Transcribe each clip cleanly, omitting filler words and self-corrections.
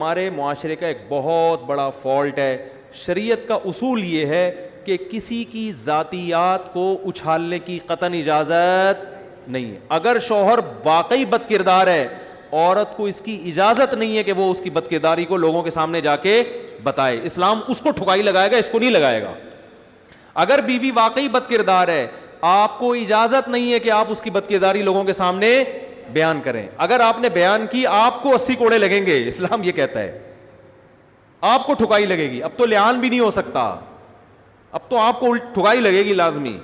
ہمارے معاشرے کا ایک بہت بڑا فالٹ ہے. شریعت کا اصول یہ ہے کہ کسی کی ذاتیات کو اچھالنے کی قطعاً اجازت نہیں ہے. اگر شوہر واقعی بد کردار ہے, عورت کو اس کی اجازت نہیں ہے کہ وہ اس کی بد کرداری کو لوگوں کے سامنے جا کے بتائے. اسلام اس کو ٹھکائی لگائے گا, اس کو نہیں لگائے گا. اگر بیوی واقعی بد کردار ہے, آپ کو اجازت نہیں ہے کہ آپ اس کی بد کرداری لوگوں کے سامنے بیان کریں. اگر آپ نے بیان کی, آپ کو 80 کوڑے لگیں گے. اسلام یہ کہتا ہے آپ کو ٹھکائی لگے گی. اب تو لعان بھی نہیں ہو سکتا, اب تو آپ کو ٹھکائی لگے گی لازمی.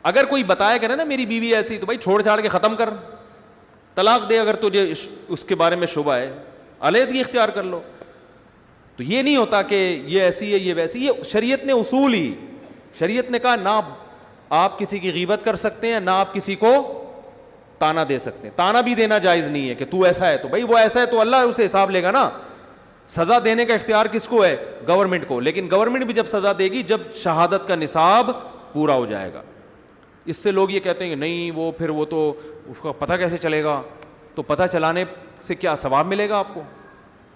اگر کوئی بتایا کرے نا میری بیوی ایسی, تو بھائی چھوڑ چھاڑ کے ختم کر, طلاق دے. اگر تجھے اس کے بارے میں شبہ ہے, علیحدگی اختیار کر لو. تو یہ نہیں ہوتا کہ یہ ایسی ہے یہ ویسی. یہ شریعت نے اصول ہی, شریعت نے کہا نہ آپ کسی کی غیبت کر سکتے ہیں, نہ آپ کسی کو تانا دے سکتے ہیں. تانا بھی دینا جائز نہیں ہے کہ تو ایسا ہے, تو بھائی وہ ایسا ہے تو اللہ اسے حساب لے گا نا. سزا دینے کا اختیار کس کو ہے؟ گورنمنٹ کو. لیکن گورنمنٹ بھی جب سزا دے گی جب شہادت کا نصاب پورا ہو جائے گا. اس سے لوگ یہ کہتے ہیں کہ نہیں وہ پھر وہ تو اس کا پتہ کیسے چلے گا. تو پتہ چلانے سے کیا ثواب ملے گا آپ کو؟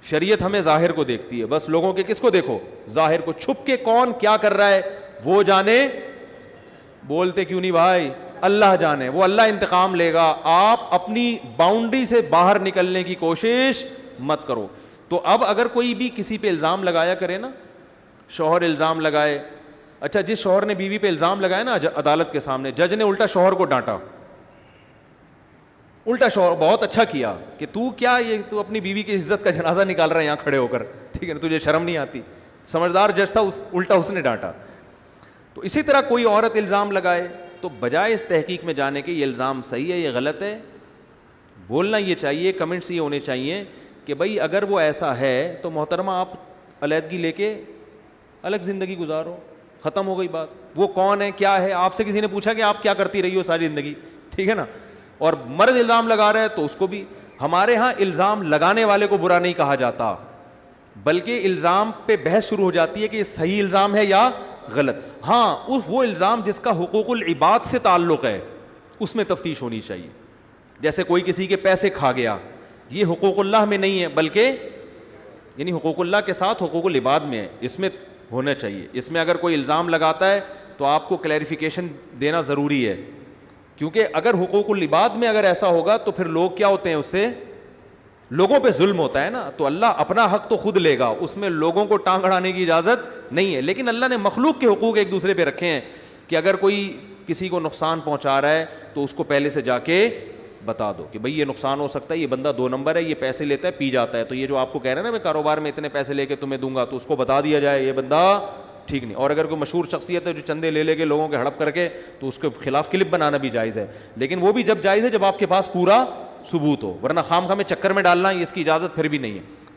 شریعت ہمیں ظاہر کو دیکھتی ہے, بس لوگوں کے کس کو دیکھو؟ ظاہر کو. چھپ کے کون کیا کر رہا ہے وہ جانے. بولتے کیوں نہیں بھائی؟ اللہ جانے, وہ اللہ انتقام لے گا. آپ اپنی باؤنڈری سے باہر نکلنے کی کوشش مت کرو. تو اب اگر کوئی بھی کسی پہ الزام لگایا کرے نا, شوہر الزام لگائے, اچھا جس شوہر نے بیوی پہ الزام لگایا نا عدالت کے سامنے, جج نے الٹا شوہر کو ڈانٹا. الٹا شوہر بہت اچھا کیا کہ تو کیا یہ تو اپنی بیوی کی عزت کا جنازہ نکال رہا ہے یہاں کھڑے ہو کر, ٹھیک ہے نا, تجھے شرم نہیں آتی. سمجھدار جج تھا, الٹا اس نے ڈانٹا. تو اسی طرح کوئی عورت الزام لگائے تو بجائے اس تحقیق میں جانے کے یہ الزام صحیح ہے یہ غلط ہے, بولنا یہ چاہیے, کمنٹس یہ ہونے چاہیے کہ بھئی اگر وہ ایسا ہے تو محترمہ آپ علیحدگی لے کے الگ زندگی گزارو, ختم ہو گئی بات. وہ کون ہے کیا ہے, آپ سے کسی نے پوچھا کہ آپ کیا کرتی رہی ہو ساری زندگی, ٹھیک ہے نا. اور مرد الزام لگا رہا ہے تو اس کو بھی, ہمارے ہاں الزام لگانے والے کو برا نہیں کہا جاتا, بلکہ الزام پہ بحث شروع ہو جاتی ہے کہ یہ صحیح الزام ہے یا غلط. ہاں وہ الزام جس کا حقوق العباد سے تعلق ہے اس میں تفتیش ہونی چاہیے. جیسے کوئی کسی کے پیسے کھا گیا, یہ حقوق اللہ میں نہیں ہے بلکہ یعنی حقوق اللہ کے ساتھ حقوق العباد میں ہے, اس میں ہونا چاہیے. اس میں اگر کوئی الزام لگاتا ہے تو آپ کو کلیریفیکیشن دینا ضروری ہے, کیونکہ اگر حقوق العباد میں اگر ایسا ہوگا تو پھر لوگ کیا ہوتے ہیں, اس سے لوگوں پہ ظلم ہوتا ہے نا. تو اللہ اپنا حق تو خود لے گا, اس میں لوگوں کو ٹانگ اڑانے کی اجازت نہیں ہے. لیکن اللہ نے مخلوق کے حقوق ایک دوسرے پہ رکھے ہیں کہ اگر کوئی کسی کو نقصان پہنچا رہا ہے تو اس کو پہلے سے جا کے بتا دو کہ بھئی یہ نقصان ہو سکتا ہے, یہ بندہ 2 نمبر ہے, یہ پیسے لیتا ہے پی جاتا ہے, تو یہ جو آپ کو کہہ رہے ہیں نا میں کاروبار میں اتنے پیسے لے کے تمہیں دوں گا, تو اس کو بتا دیا جائے یہ بندہ ٹھیک نہیں. اور اگر کوئی مشہور شخصیت ہے جو چندے لے لے کے لوگوں کے ہڑپ کر کے, تو اس کے خلاف کلپ بنانا بھی جائز ہے, لیکن وہ بھی جب جائز ہے جب آپ کے پاس پورا ثبوت ہو, ورنہ خام خواہ میں چکر میں ڈالنا اس کی اجازت پھر بھی نہیں ہے.